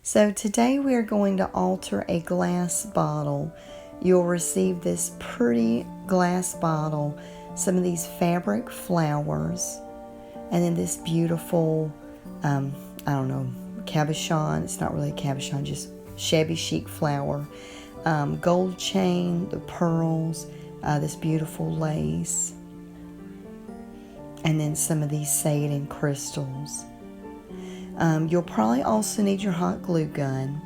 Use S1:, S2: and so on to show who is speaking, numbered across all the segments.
S1: So today we are going to alter a glass bottle. You'll receive this pretty glass bottle, some of these fabric flowers, and then this beautiful, I don't know, cabochon. It's not really a cabochon, just shabby chic flower. Gold chain, the pearls, this beautiful lace, and then some of these satin crystals. You'll probably also need your hot glue gun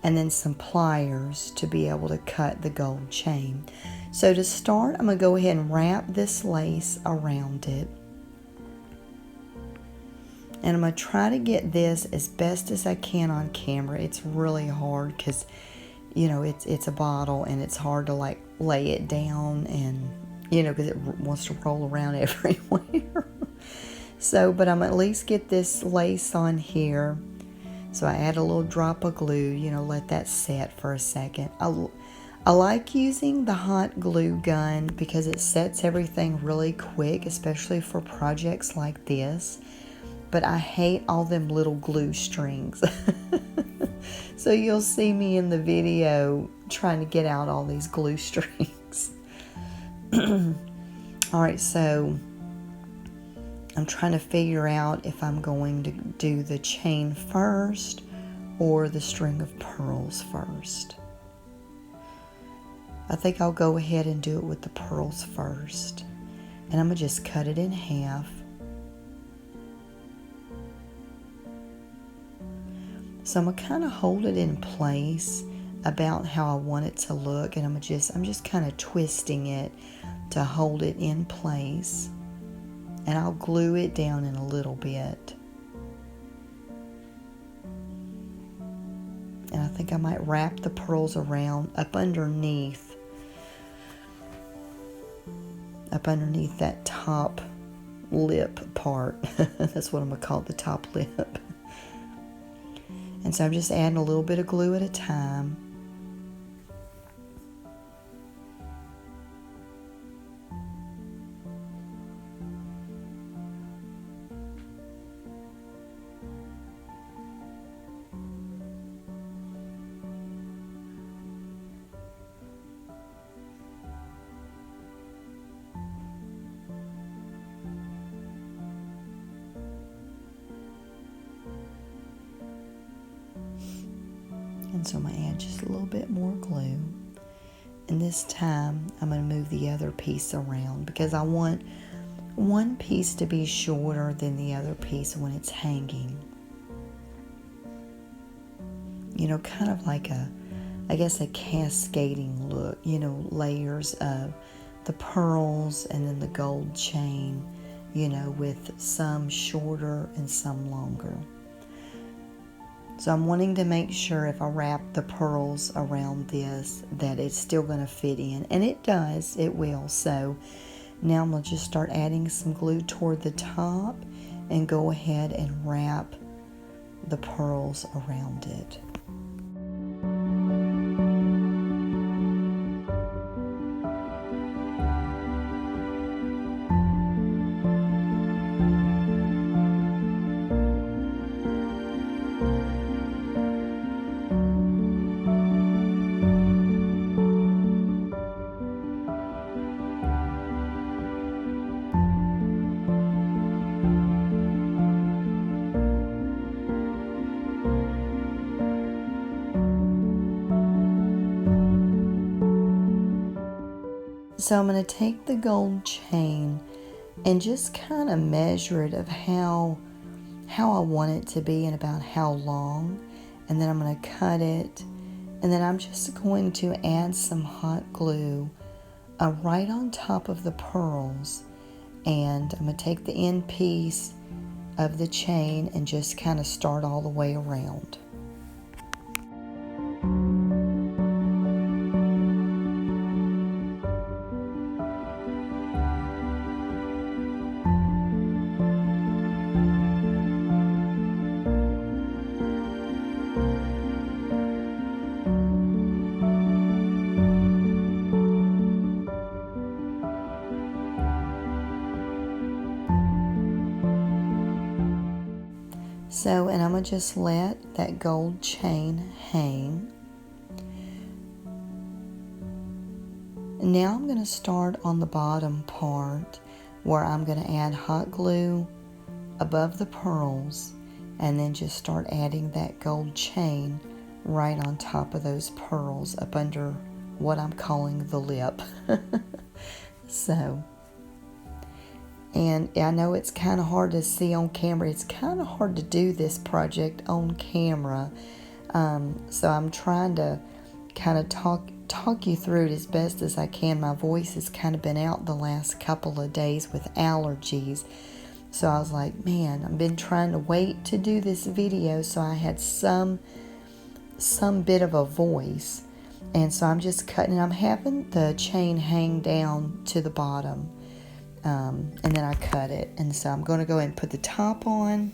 S1: and then some pliers to be able to cut the gold chain. So to start, I'm going to go ahead and wrap this lace around it. And I'm going to try to get this as best as I can on camera. It's really hard because, you know, it's a bottle and it's hard to like lay it down and, you know, because it wants to roll around everywhere. So, but I'm at least get this lace on here. So I add a little drop of glue, you know, let that set for a second. I like using the hot glue gun because it sets everything really quick, especially for projects like this. But I hate all them little glue strings. So you'll see me in the video trying to get out all these glue strings. All right, so I'm trying to figure out if I'm going to do the chain first or the string of pearls first. I think I'll go ahead and do it with the pearls first. And I'm going to just cut it in half. So I'm going to kind of hold it in place about how I want it to look. And I'm just kind of twisting it to hold it in place. And I'll glue it down in a little bit. And I think I might wrap the pearls around up underneath that top lip part. That's what I'm going to call it, the top lip. And so I'm just adding a little bit of glue at a time. And so I'm going to add just a little bit more glue. And this time I'm going to move the other piece around because I want one piece to be shorter than the other piece when it's hanging. You know, kind of like I guess a cascading look, you know, layers of the pearls and then the gold chain, you know, with some shorter and some longer. So I'm wanting to make sure if I wrap the pearls around this that it's still going to fit in. And it does, it will. So now I'm going to just start adding some glue toward the top and go ahead and wrap the pearls around it. So I'm going to take the gold chain and just kind of measure it of how I want it to be and about how long. And then I'm going to cut it. And then I'm just going to add some hot glue right on top of the pearls. And I'm going to take the end piece of the chain and just kind of start all the way around. So, and I'm going to just let that gold chain hang. And now I'm going to start on the bottom part where I'm going to add hot glue above the pearls and then just start adding that gold chain right on top of those pearls up under what I'm calling the lip. So, and I know it's kind of hard to see on camera. It's kind of hard to do this project on camera. So I'm trying to kind of talk you through it as best as I can. My voice has kind of been out the last couple of days with allergies. So I was like, man, I've been trying to wait to do this video so I had some bit of a voice. And so I'm just cutting. I'm having the chain hang down to the bottom. And then I cut it. And so I'm going to go ahead and put the top on.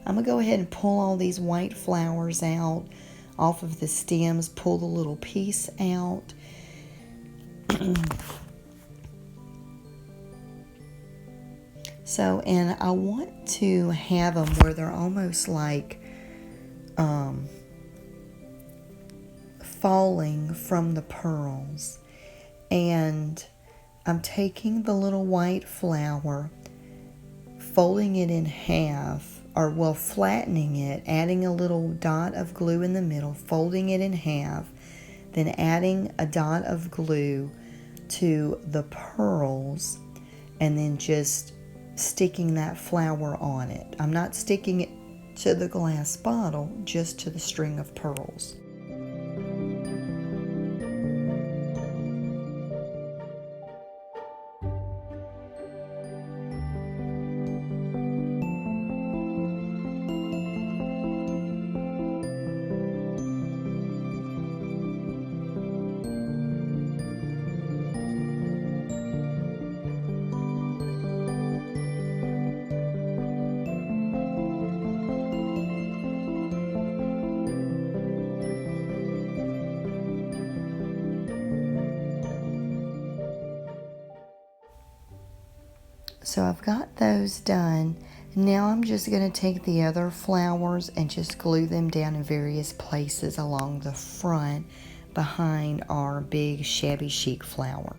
S1: I'm going to go ahead and pull all these white flowers out off of the stems. Pull the little piece out. So, and I want to have them where they're almost like falling from the pearls. And I'm taking the little white flower, folding it in half, or well, flattening it, adding a little dot of glue in the middle, folding it in half, then adding a dot of glue to the pearls, and then just sticking that flower on it. I'm not sticking it to the glass bottle, just to the string of pearls. So I've got those done. Now I'm just going to take the other flowers and just glue them down in various places along the front behind our big shabby chic flower.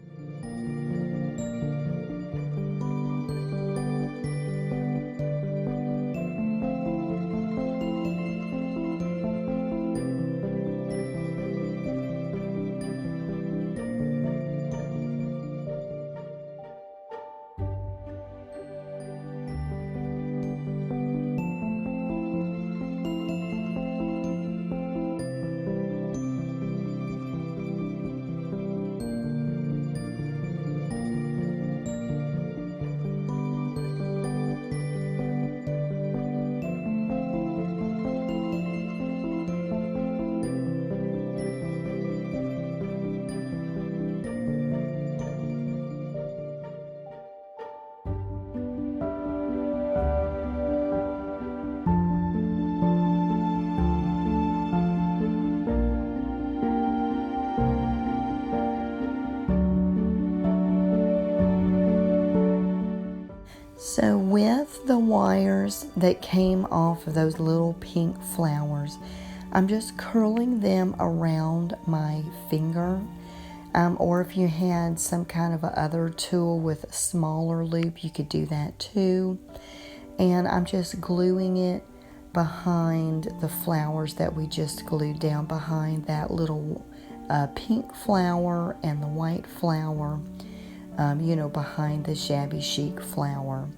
S1: So with the wires that came off of those little pink flowers, I'm just curling them around my finger. Or if you had some kind of a other tool with a smaller loop, you could do that too. And I'm just gluing it behind the flowers that we just glued down behind that little pink flower and the white flower, behind the shabby chic flower.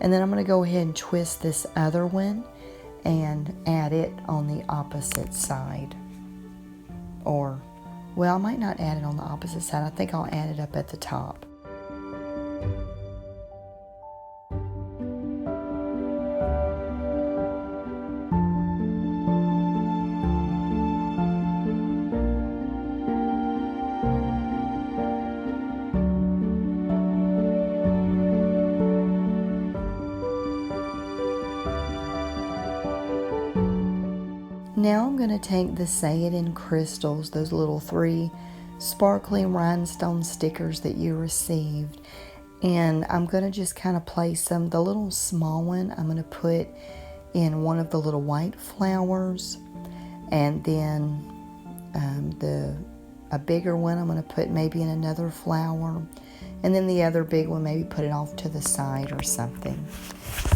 S1: And then I'm going to go ahead and twist this other one and add it on the opposite side. Or, well, I might not add it on the opposite side. I think I'll add it up at the top. Now I'm going to take the Say It in Crystals, those little 3 sparkly rhinestone stickers that you received, and I'm going to just kind of place them. The little small one I'm going to put in one of the little white flowers, and then a bigger one I'm going to put maybe in another flower, and then the other big one maybe put it off to the side or something.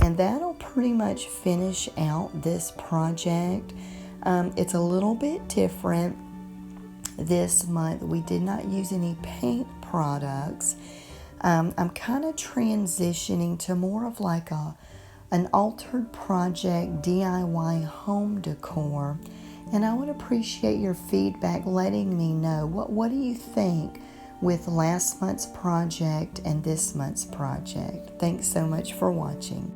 S1: And that'll pretty much finish out this project. It's a little bit different this month. We did not use any paint products. I'm kind of transitioning to more of like an altered project, DIY home decor. And I would appreciate your feedback, letting me know what do you think with last month's project and this month's project. Thanks so much for watching.